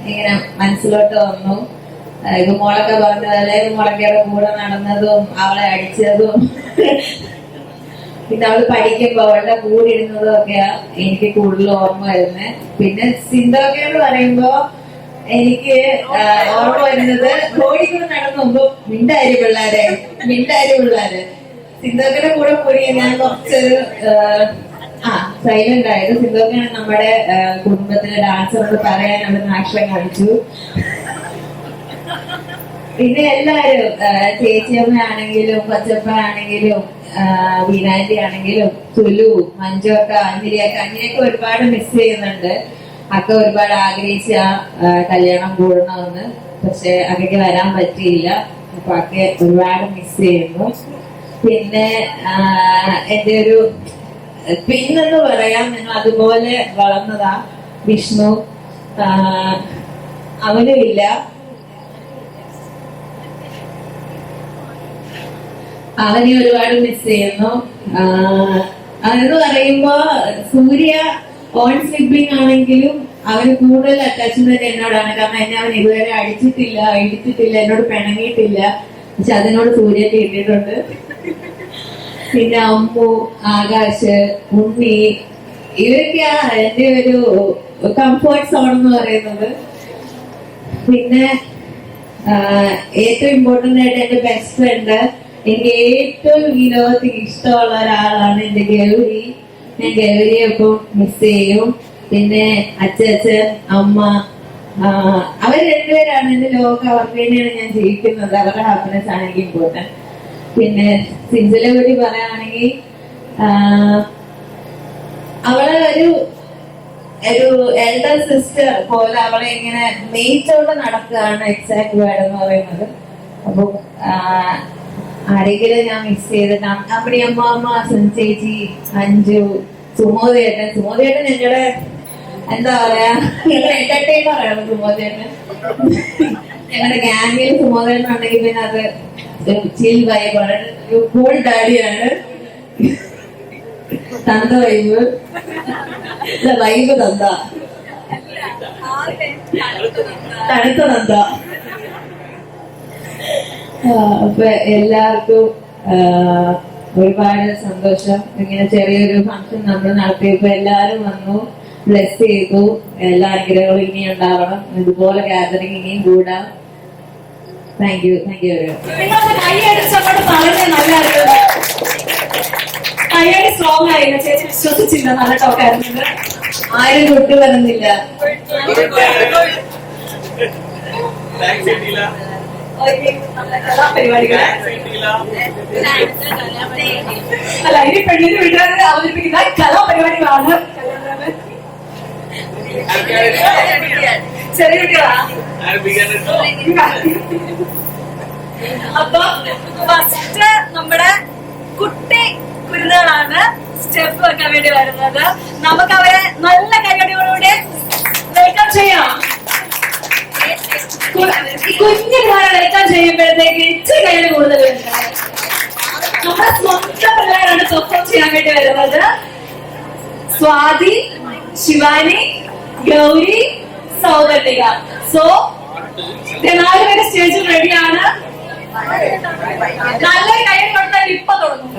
ഇങ്ങനെ മനസ്സിലോട്ട് വന്നു. ഇപ്പൊ മോളൊക്കെ പറഞ്ഞതല്ലേ, മോളൊക്കെയുടെ കൂടെ നടന്നതും അവളെ അടിച്ചതും പിന്നെ അവള് പഠിക്കുമ്പോ അവളുടെ കൂടെ ഇരുന്നതും ഒക്കെയാ എനിക്ക് കൂടുതൽ ഓർമ്മ വരുന്നത്. പിന്നെ സിന്ധൊക്കെ എന്ന് പറയുമ്പോ എനിക്ക് ഓർമ്മ വരുന്നത് റോഡിൽ നടന്നു മിണ്ടാരി പിള്ളേരെ സിന്ധോക്കയുടെ കൂടെ പോയി ഞാൻ കുറച്ചൊരു സൈലന്റ് ആയത്. സിന്ധോക്കയാണ് നമ്മുടെ കുടുംബത്തിലെ ഡാൻസർ എന്ന് പറയാൻ അവിടുന്ന് ആക്ഷൻ കാണിച്ചു. പിന്നെ എല്ലാരും ചേച്ചിയമ്മ ആണെങ്കിലും കൊച്ചപ്പ ആണെങ്കിലും വീനാന്റി ആണെങ്കിലും സുലു, മഞ്ജുവൊക്കെ, അഞ്ജലിയൊക്കെ ഒരുപാട് മിസ് ചെയ്യുന്നുണ്ട്. അക്ക ഒരുപാട് ആഗ്രഹിച്ച കല്യാണം കൂടണമെന്ന്, പക്ഷെ അക്കയ്ക്ക് വരാൻ പറ്റിയില്ല. അപ്പൊ അക്ക ഒരുപാട് മിസ് ചെയ്യുന്നു. പിന്നെ എന്റെ ഒരു പിന്നെന്ന് പറയാം, നിങ്ങൾ അതുപോലെ വളർന്നതാ വിഷ്ണു. അവനുമില്ല, അവനെ ഒരുപാട് മിസ് ചെയ്യുന്നു. അതെന്ന് പറയുമ്പോ സൂര്യ ഓൺ സ്ലിപ്പിംഗ് ആണെങ്കിലും അവന് കൂടുതൽ അറ്റാച്ച്മെന്റ് എന്നോടാണ്. കാരണം എന്നെ അവൻ ഇതുവരെ അടിച്ചിട്ടില്ല, ഇടിച്ചിട്ടില്ല, എന്നോട് പിണങ്ങിയിട്ടില്ല. പക്ഷെ അതിനോട് സൂര്യക്ക് കിട്ടിയിട്ടുണ്ട്. പിന്നെ അമ്മു, ആകാശ്, ഉണ്ണി, ഇവരൊക്കെയാ എന്റെ ഒരു കംഫർട്ട് സോൺ എന്ന് പറയുന്നത്. പിന്നെ ഏറ്റവും ഇമ്പോർട്ടന്റ് ആയിട്ട് എന്റെ ബെസ്റ്റ് ഫ്രണ്ട്, എനിക്ക് ഏറ്റവും ഈ ലോകത്തിൽ ഇഷ്ടമുള്ള ഒരാളാണ് എന്റെ ഗൗരി. ഞാൻ ഗൗരിയെ ഇപ്പം മിസ് ചെയ്യും. പിന്നെ അച്ഛൻ, അമ്മ, അവർ രണ്ടുപേരാണ് എന്റെ ലോകം. അവർക്ക് വേണ്ടിയാണ് ഞാൻ ജീവിക്കുന്നത്. അവരുടെ ഹാപ്പിനെസ് ആണ് എനിക്ക് ഇമ്പോർട്ടന്റ്. പിന്നെ സിഞ്ചിലെ കൂടി പറയുകയാണെങ്കിൽ അവളെ ഒരു എൽഡർ സിസ്റ്റർ പോലെ അവളെ ഇങ്ങനെ മെയ്റ്റോടെ നടക്കുകയാണ് എക്സാക്ട് വേർഡ് എന്ന് പറയുന്നത്. അപ്പൊ ആരെങ്കിലും ഞാൻ മിസ് ചെയ്ത് നമ്മുടെ അമ്മ, ചേച്ചി, അഞ്ജു, സുമോദേട്ടൻ ഞങ്ങളുടെ എന്താ പറയാ എന്റർടൈനറാണ് സുമോദേട്ടൻ. ഞങ്ങളുടെ ഗാംഗിൽ സുമോദേട്ടൻ ഉണ്ടെങ്കിൽ പിന്നെ അത് ചിൽ വൈബാണ്, കൂൾ ഡാഡിയാണ്. തന്ത വൈബ് തന്ത, തണുത്ത തന്ത. അപ്പൊ എല്ലാവർക്കും ഒരുപാട് സന്തോഷം. ഇങ്ങനെ ചെറിയൊരു ഫംഗ്ഷൻ നമ്മൾ നടത്തിയപ്പോ എല്ലാരും വന്നു, ബ്ലെസ് ചെയ്തു. എല്ലാ അനുഗ്രഹങ്ങളും ഇനി ഉണ്ടാവണം. ഇതുപോലെ ഗാദറിംഗ് ഇനിയും കൂടാം. Thank you. കയ്യടി സ്ട്രോങ് ആയിരുന്നു. ചേച്ചി വിശ്വസിച്ചില്ല, നല്ല ടോക്കായിരുന്നു. ആരും കുട്ടി വരുന്നില്ല. കലാപരിപാടികളെ അല്ല, ഇനി പെണ്ണിന് വീട്ടുകാരെ അവതരിപ്പിക്കുന്ന കലാപരിപാടികളാണ്. ചെറിയ കുട്ടികളാ. അപ്പൊ ഫസ്റ്റ് നമ്മുടെ കുട്ടി കുരുന്നുകളാണ് സ്റ്റെപ്പ് വെക്കാൻ വേണ്ടി വരുന്നത്. നമുക്ക് അവരെ നല്ല കൈയടികളോടെ വെൽക്കം ചെയ്യാം. കുഞ്ഞുങ്ങളെ വെൽക്കം ചെയ്യുമ്പോഴത്തേക്ക് ഇച്ചിരി കയ്യിൽ കൂടുതലുണ്ട്. നമ്മുടെ സ്വന്തം പിള്ളേരാണ് പെർഫോം ചെയ്യാൻ വേണ്ടി വരുന്നത്. സ്വാതി, ശിവാനി, ഗൗരി, സൗഗന്ധിക. സോ നാലുപേരെ സ്റ്റേജിൽ റെഡിയാണ്. നല്ലൊരു കൈ കൊടുത്താൽ ഇപ്പൊ തുടങ്ങും.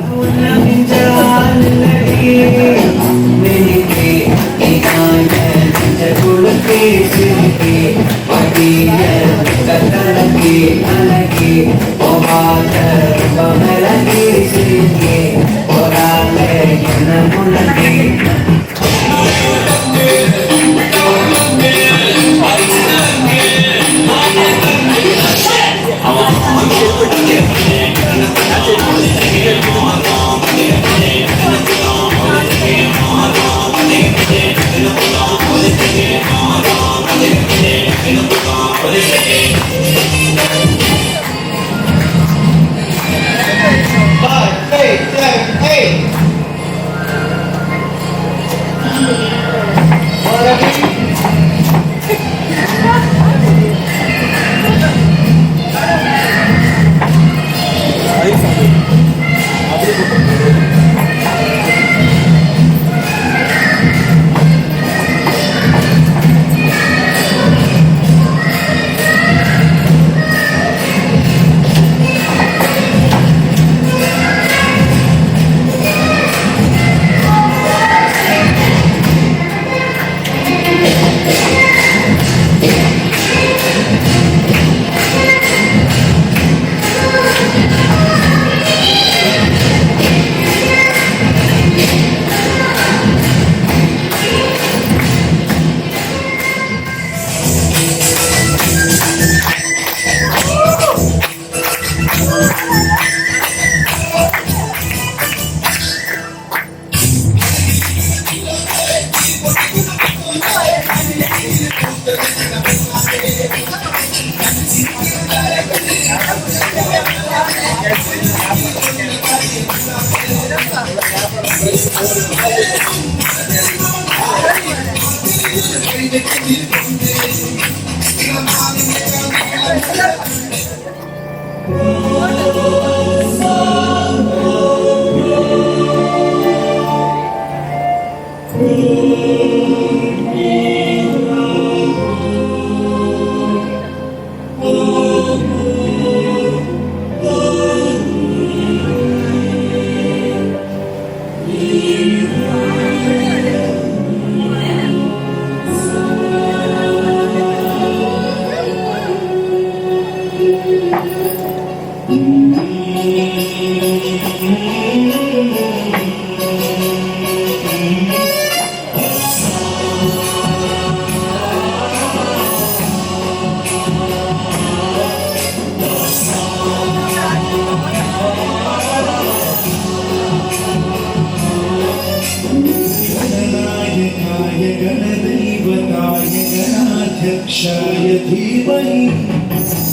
गणाध्यक्षाय धीमहि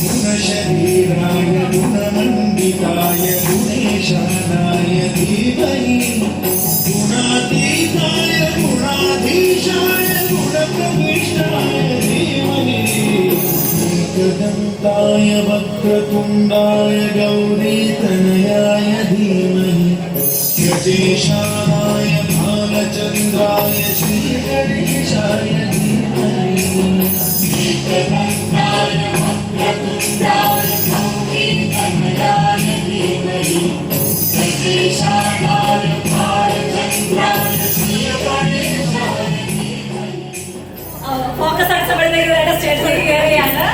गुणशरीराय गुणमण्डिताय गुणेशानाय धीमहि गुणातीताय गुणाधीशाय गुणप्रविष्टाय धीमहि एकदन्ताय वक्रतुण्डाय गौरीतनयाय धीमहि यजेशानाय भालचन्द्राय श्रीगणेशाय धीमहि एकदन्ताय वक्रतुण्डाय गौरीतनयाय धीमहि यजेशानाय भालचन्द्राय श्रीगणेशाय ഫോക്കസ് അടിച്ചപ്പോഴത്തേക്ക് സ്റ്റേജിലേക്ക് കയറുകയാണ്.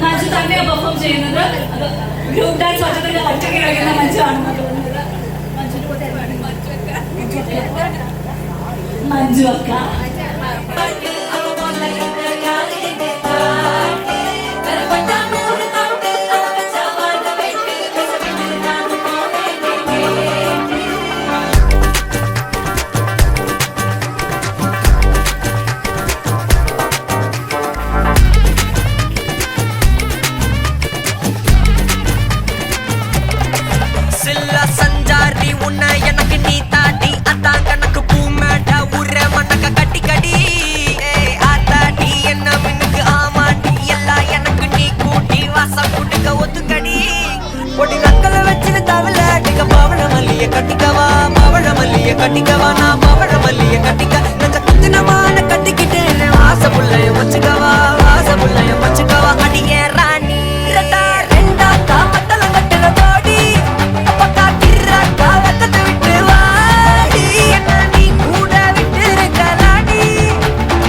മഞ്ജു തന്നെയാണ് പെർഫോം ചെയ്യുന്നത്. അത് ഗ്രൂപ്പ് ഡാൻസ് ഒറ്റയ്ക്ക് കളിക്കുന്ന മഞ്ജു ആണെന്ന് തോന്നുന്നത്. മഞ്ജു അക്ക கட்டிக்கவா பவழ மல்லிய கட்டிக்கவா நான் பவழ மல்லிய கட்டிக்க நெஞ்ச குத்தினமான கட்டிக்கிட்டேன் வாச புள்ளைய வச்சுக்கவா வாச புள்ளைய வச்சுக்கவா அடியே ராணி ரெண்டா காமத்தல கட்டுல தோடி அப்பக்கா கிராக்கா வெத்தத்தை விட்டு வாடி என்ன நீ கூட விட்டு இருக்கலாடி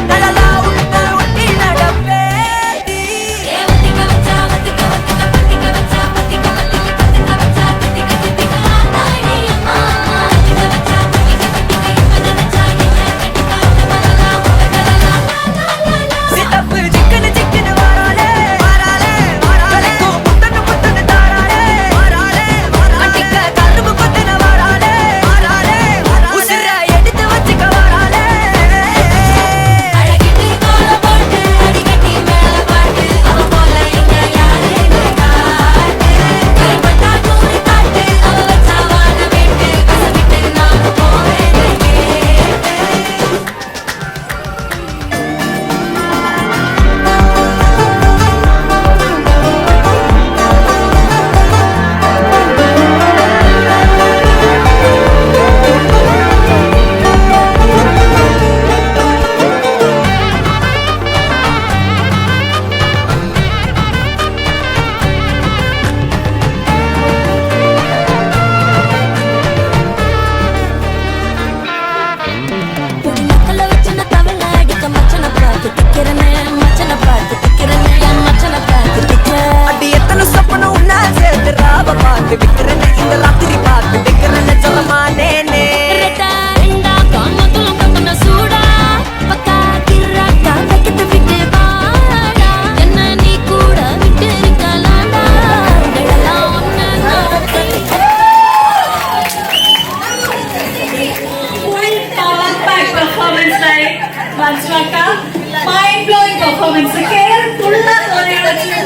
நலலா உள்ள ஒட்டி நடப்பேடி வத்திக்க வச்சா வத்திக்க வத்திக்க வத்திக்க வச்சா வத்திக்க வத்திக்க வத்திக்க வச்சா வத்திக்க வத்திக்க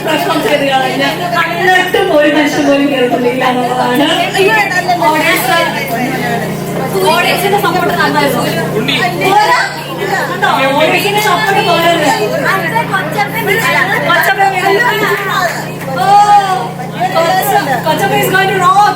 പെർഫോം ചെയ്ത് കളഞ്ഞ് എന്നിട്ടും ഒരു മനുഷ്യൻ പോലും കേൾക്കുന്നില്ല എന്നുള്ളതാണ്. ഓഡിയൻസിന്റെ സപ്പോർട്ട് നന്നായിരുന്നു. ഓഡിയൻസിന്റെ സപ്പോർട്ട് പോയത് കൊച്ചപ്പ is going to rock.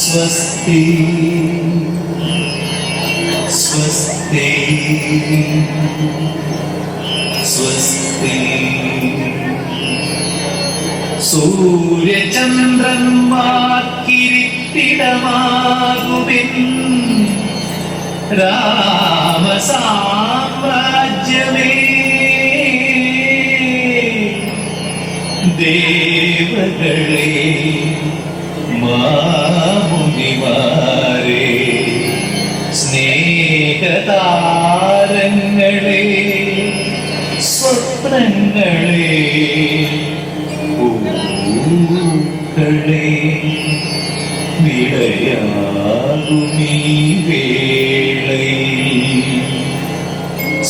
स्वस्ति स्वस्ति स्वस्ति सूर्यचन्द्रन्मार्किरिक्तिडमागुविन् रामसाम्राज्यमे देवगणे മാമുനിമാരേ സ്നേഹതാരങ്ങളെ സ്വപ്നങ്ങളെ പൂക്കളെ വിളയാകുമീ വേളയിൽ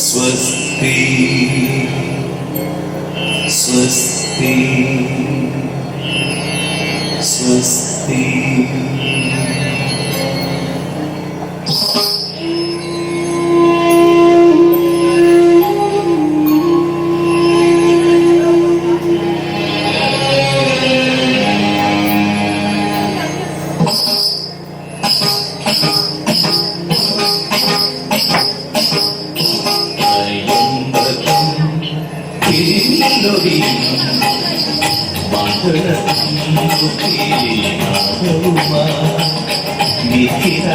സ്വസ്തി സ്വസ്തി സ്വസ്തി.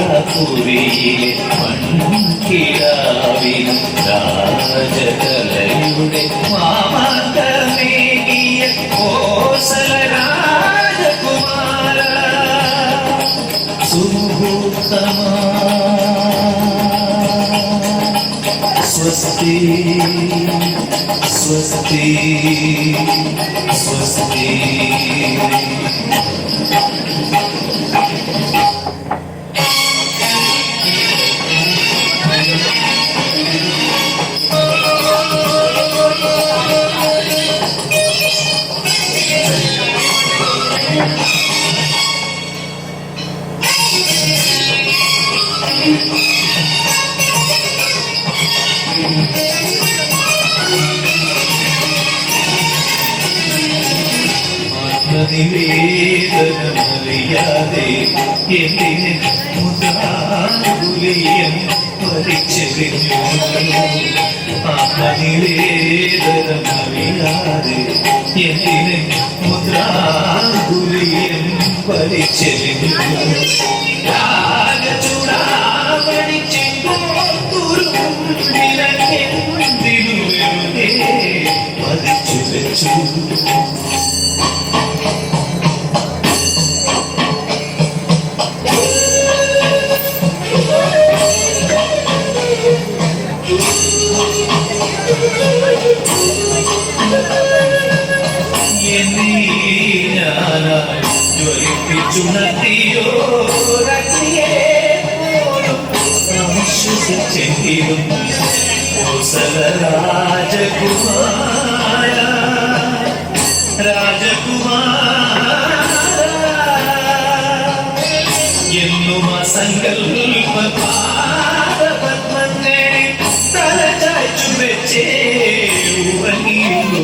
മിഥിലാപുരിയിലെ മൺകിടാവിൻ രാജകലയുടെ മാമകമേകിയ കോസല രാജകുമാര സുമുഹൂർത്തമാ സ്വസ്തി സ്വസ്തി സ്വസ്തി. നിവേദനമറിയ എന്തിന് മുദ്രാകുലിയം വലിച്ചെറിഞ്ഞു ആത്മനിവേദനമറിയാതെ എന്തിന് മുദ്രാകുലിയം വലിച്ചെറിഞ്ഞു രാഗചൂടാമണി ചെങ്കോട്ടുറും വിലക്കെന്തിനു വെറുതെ പതിച്ചു വെച്ചു ജ്വലിപ്പിച്ചുണർത്തിയോ ശ്വസിച്ചെങ്കിലും രാജകുമാര എന്നും അസങ്കൽപ്പ പാദപത്മങ്ങളെ തലചായ്ച്ചു വെച്ചേ ഉറങ്ങിയുള്ളൂ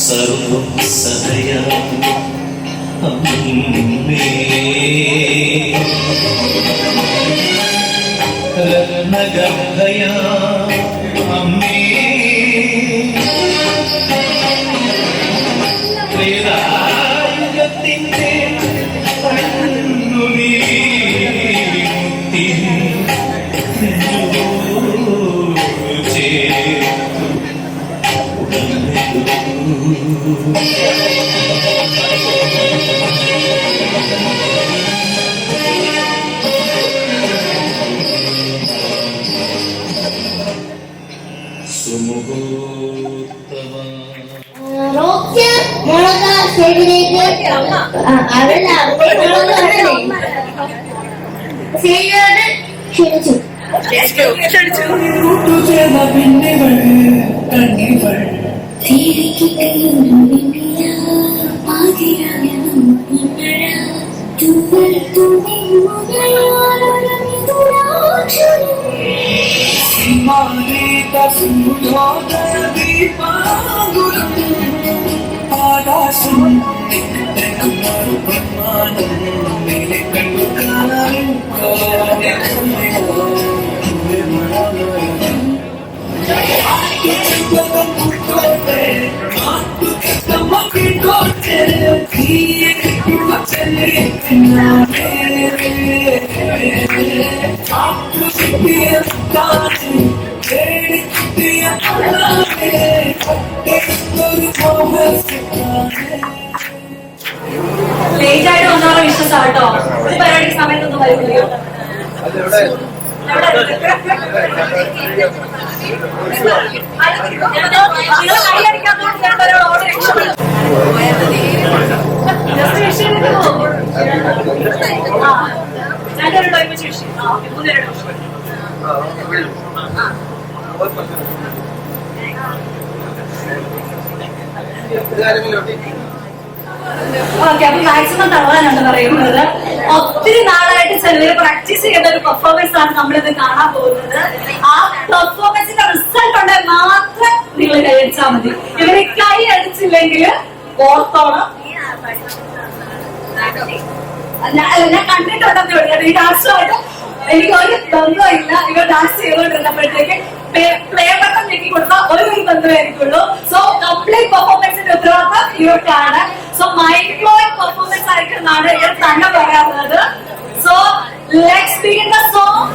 സർവം സദയ രത്നഗർഭയ അമ്മേ വേദായുഗത്തിന്റെ റോക്യ മുളക സ്റ്റേജിലേക്ക് അവരുടെ സ്റ്റേജിലോട്ട് ക്ഷണിച്ചു. ലേറ്റ് ആയിട്ട് വന്നാലോ വിശ്വസാട്ടോ. ഒരു പരിപാടിക്ക് സമയത്തൊന്നും വരുന്നില്ലയോ? രണ്ടുപേരുടെ ഒരുമിച്ച് വിഷയം. മൂന്നുപേരുടെ ഓക്കെ. അപ്പൊ മാക്സിമം തള്ളാനാണ് പറയുന്നത്. ഒത്തിരി നാളായിട്ട് ചിലവര് പ്രാക്ടീസ് ചെയ്ത ഒരു പെർഫോമൻസ് ആണ് നമ്മളിത് കാണാൻ പോകുന്നത്. ആ പെർഫോമൻസിന്റെ റിസൾട്ട് ഉണ്ടെങ്കിൽ മാത്രം നിങ്ങൾ കൈയടിച്ചാൽ മതി. ഇവര് കൈ അടിച്ചില്ലെങ്കിൽ ഓർത്തോണം. ഞാൻ കണ്ടിട്ടുണ്ടെന്ന് വിളിക്കാം. ഈ ഡാൻസുമായിട്ട് എനിക്ക് ഒരു ബന്ധമില്ല. ഇവർ ഡാൻസ് ചെയ്തുകൊണ്ടിരുന്നപ്പോഴത്തേക്ക് പ്ലേ ബട്ടൺ ഞെക്കി കൊടുത്താൽ ഒരു ബന്ധമായിരിക്കുള്ളൂ. സോ കംപ്ലീറ്റ് പെർഫോമൻസിന്റെ ഉത്തരവാദിത്തം ഇവർക്കാണ്. സോ മൈൻഡ് ബ്ലോയിങ് പെർഫോമൻസ് ആയിരിക്കുന്നതാണ് ഇവർ തന്നെ പറയാറുള്ളത്. So let's begin the song.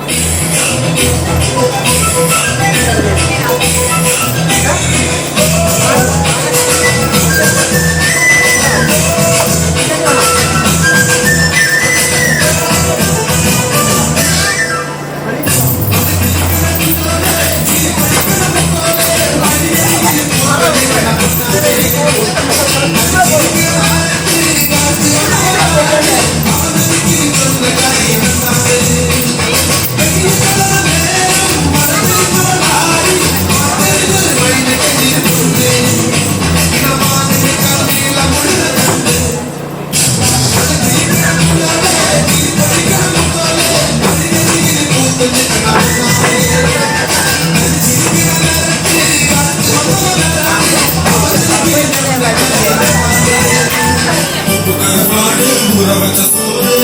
പുറവച്ച സൂര്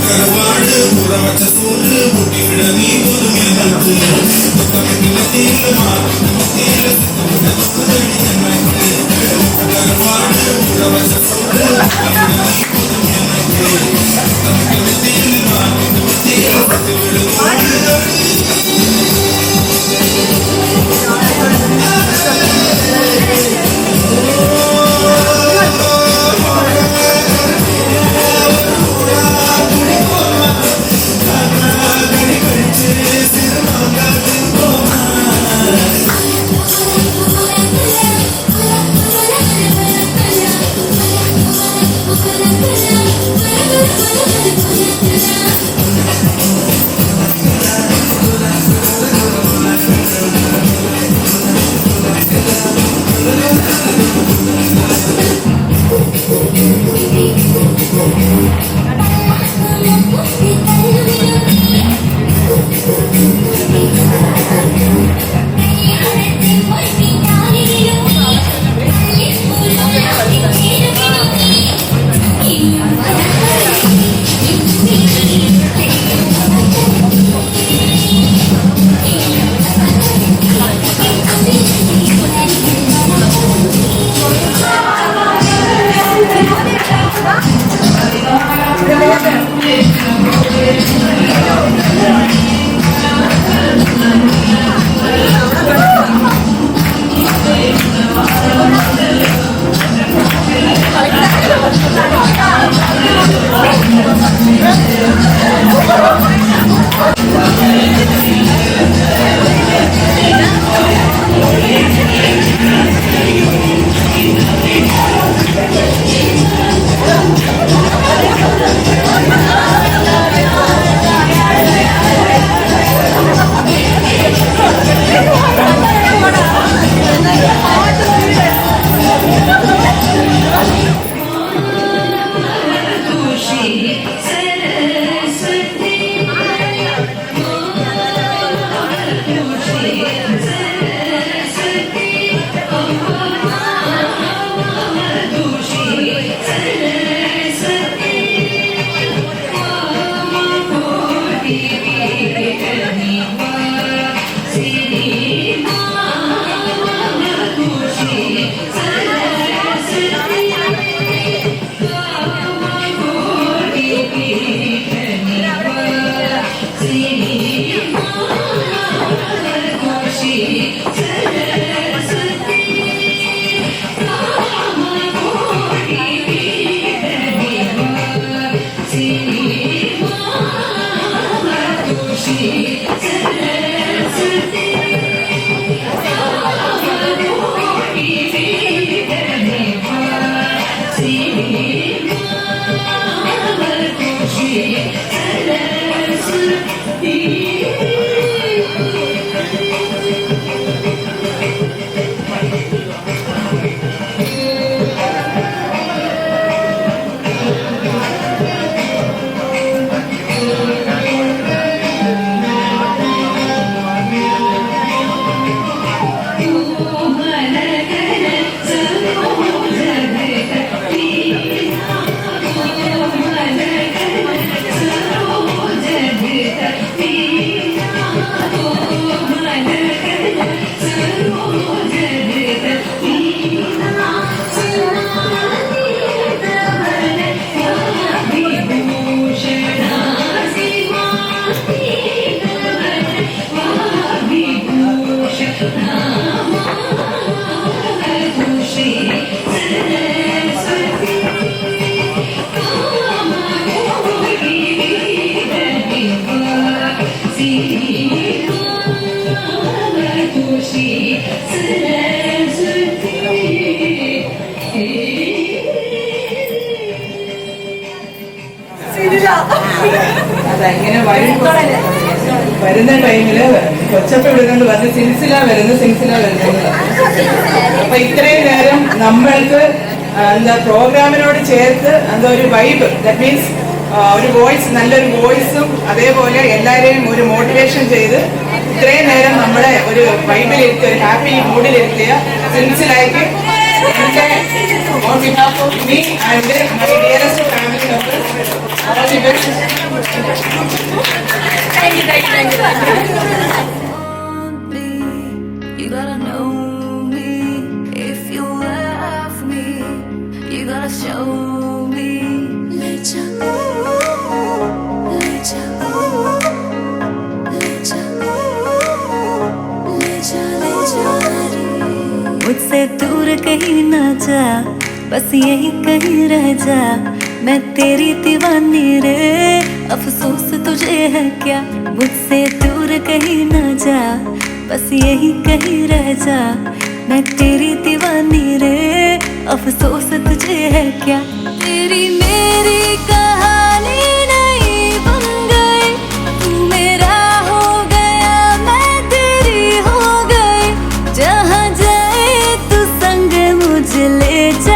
കരവാട് പുറവച്ച സൂര് മുട്ടിവിട നീ പുതുമെന്നത്ത് കരവാട് പുറവച്ച സൂര് അതങ്ങനെ വരുന്ന ടൈമില് കൊച്ചപ്പ വിടുന്നുണ്ട് പറഞ്ഞ് സിൻസില വരുന്നു അപ്പൊ ഇത്രയും നേരം നമ്മൾക്ക് എന്താ പ്രോഗ്രാമിനോട് ചേർത്ത് എന്താ ഒരു വൈബ്, ദാറ്റ് മീൻസ് ഒരു വോയിസ്, നല്ലൊരു വോയിസും അതേപോലെ എല്ലാവരെയും ഒരു മോട്ടിവേഷൻ ചെയ്ത് ഇത്രയും നേരം നമ്മളെ ഒരു വൈബിലിരുത്തിയ, ഒരു happy മൂഡിലിരുത്തിയ സിൻസിലായിക്ക് behalf of me and my dearest family members, all the best. Thank you, thank you, thank you, thank you. You gotta know me. If you love me, you gotta show me. Lecha, lecha, lecha, lecha, lecha. मुझसे दूर कहीं ना जा, बस यही कहीं रह जा, मैं तेरी दीवानी रे, अफसोस तुझे है क्या। मुझसे दूर कहीं ना जा, बस यही कहीं रह जा, मैं तेरी दीवानी रे, अफसोस तुझे है क्या। तेरी मेरी कहानी नहीं बन गई, तू मेरा हो गया, मैं तेरी हो गई, जहाँ जाए तू संग मुझे ले जा।